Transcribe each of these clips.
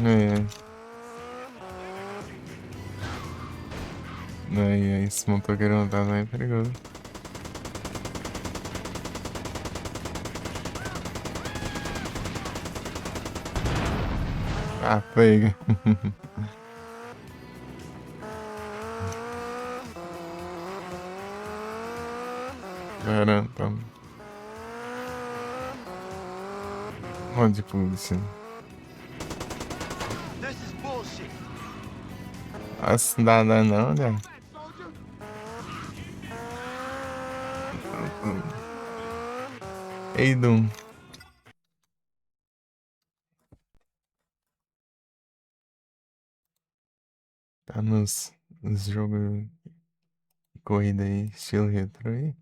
É, aí, esse motoqueiro não tá nem perigoso. Ah, pega. Garanta. Onde polícia? Nossa, não dá não, né? Ei, Dum. Tá nos jogos de corrida aí, estilo retro aí.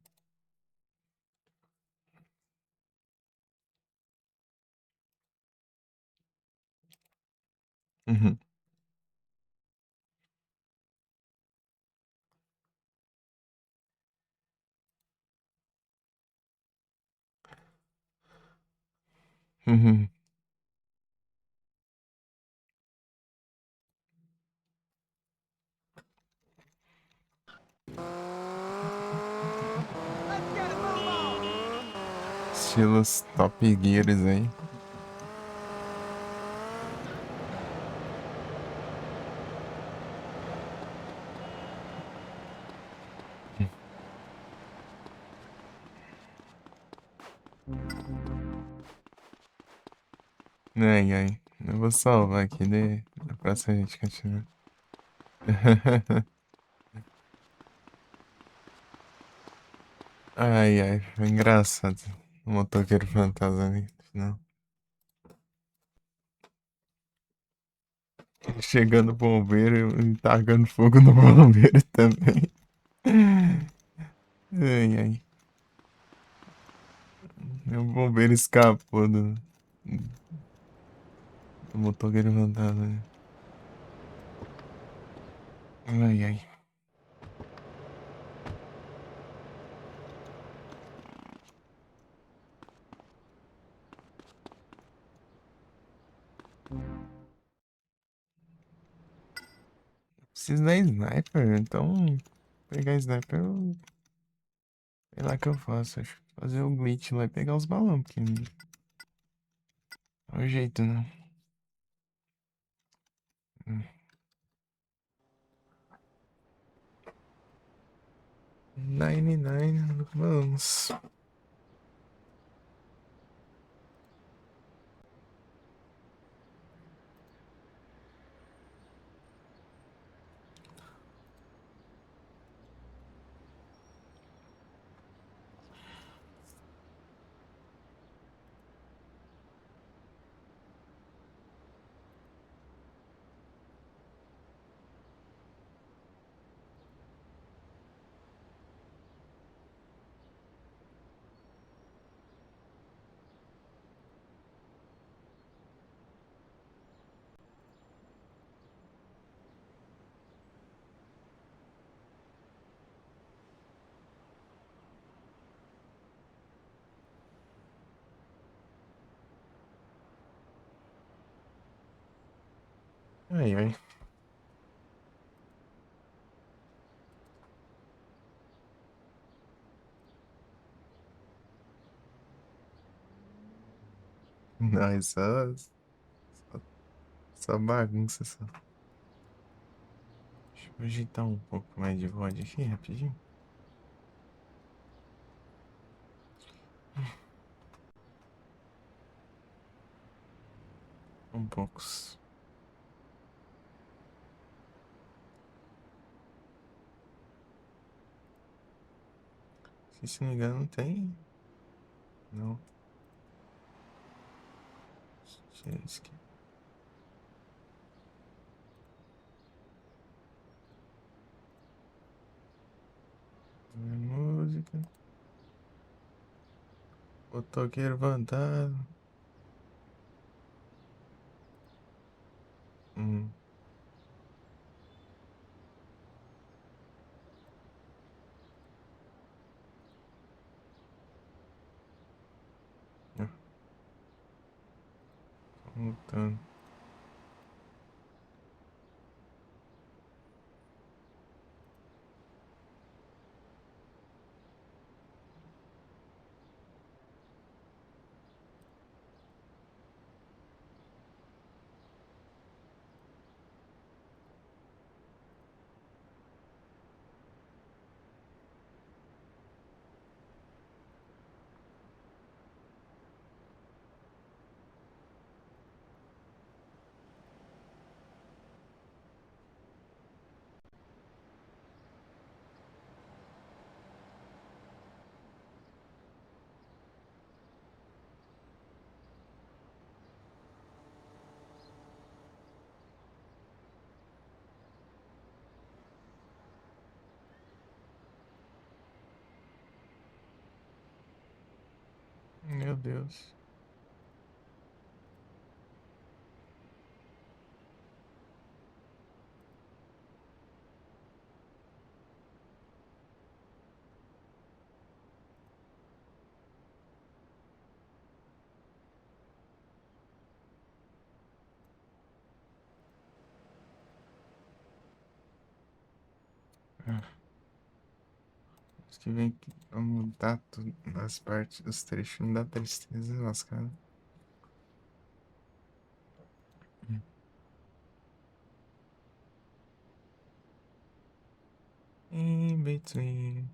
Uhum. Uhum. Estilos Top Gears aí. Ai, ai. Eu vou salvar aqui, da próxima a gente continua. Ai, ai, foi engraçado. O motoqueiro fantasma ali, não. Chegando o bombeiro e tacando fogo no bombeiro também. Ai, ai. O bombeiro escapou do motoqueiro fantasma, né? Ai, ai. Preciso da sniper, então pegar sniper, sei lá que eu faço. Acho que fazer o glitch lá e pegar os balões, porque não é o jeito, né? Hum. 99, vamos. Ai, ai. Não, só, só bagunça, só. Deixa eu ajeitar um pouco mais de VOD aqui, rapidinho. Um poucos. Se não me engano, não tem. Não. Tira isso aqui. Música. O toqueiro fantasma. Hum. Voltando. Meu Deus. Ah, acho que vem aqui pra mudar tudo nas partes dos trechos. Não dá tristeza, lascado. In between.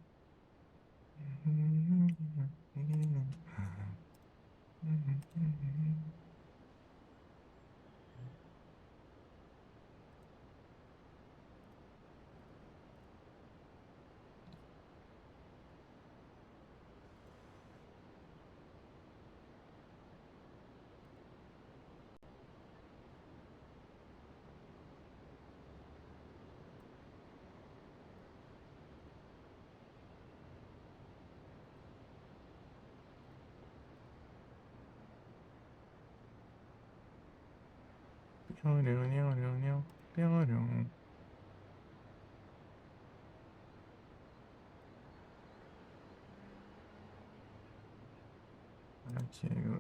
Aqui, legal.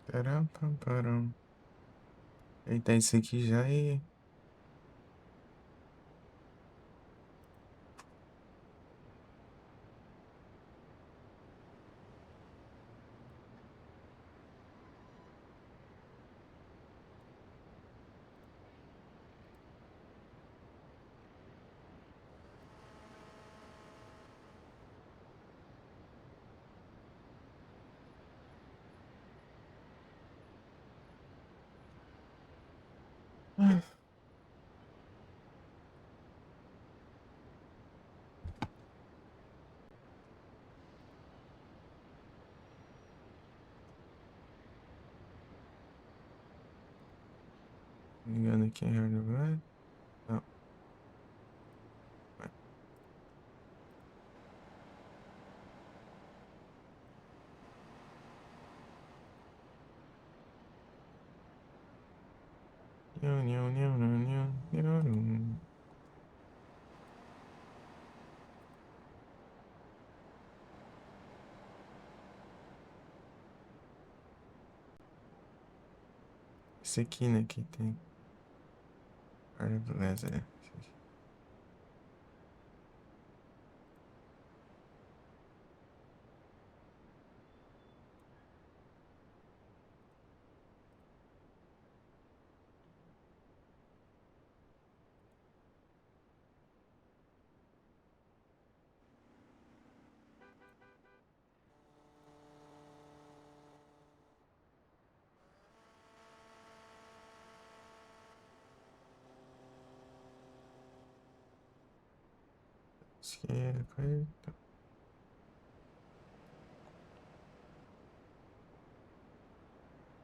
Taram, pam, param. Eita, isso aqui já é. Ligando aqui a hardware. Não. Nham, nham, nham, nham, nham, nham. Esse aqui, né, que tem. Olha, beleza, é. Esquerda,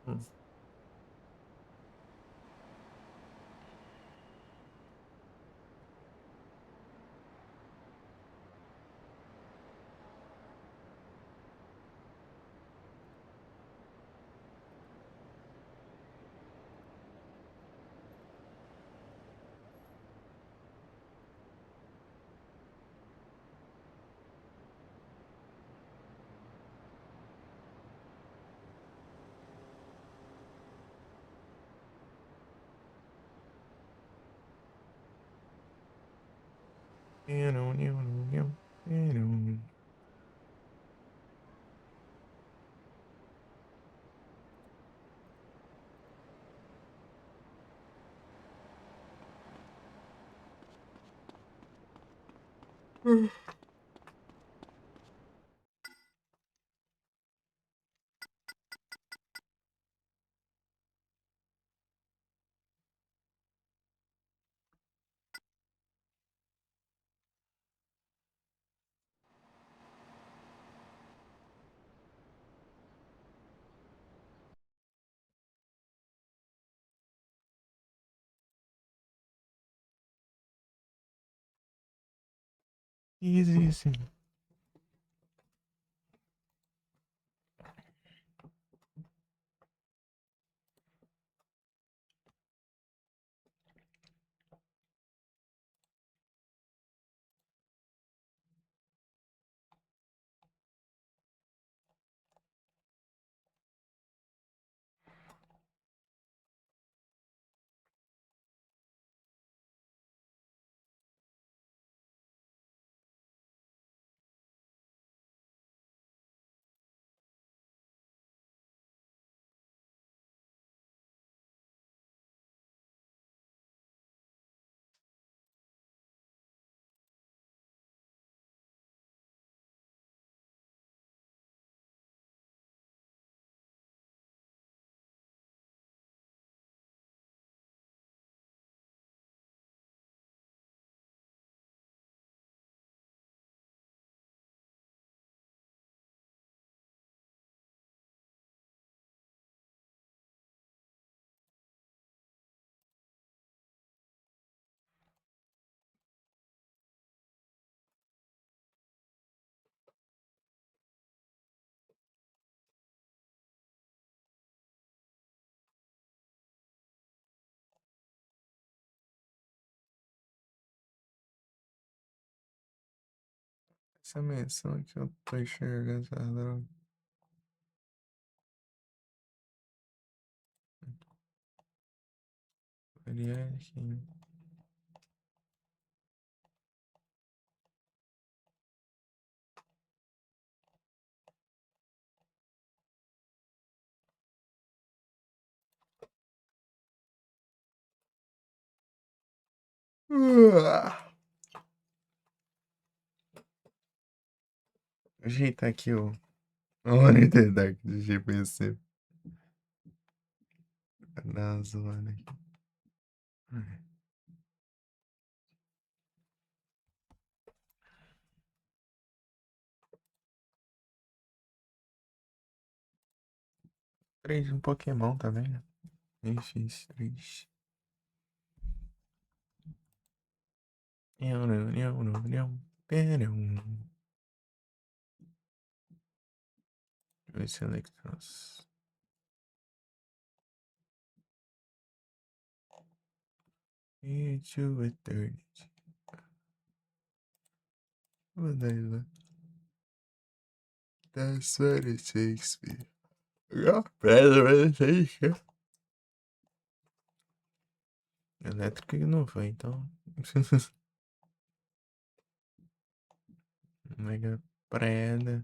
hum. Nham, nham, nham, nham. Easy. Essa menção que eu tô enxergando essa droga. Variar aqui. Ajeitar aqui o monitor do GPC. Dá uma zoada aqui. Três, um Pokémon também, né? Bem difícil, três. Select us. Into eternity. Whatever. That's what it takes me. Yeah, preservation. Elétrica que não foi, então. Mega preda.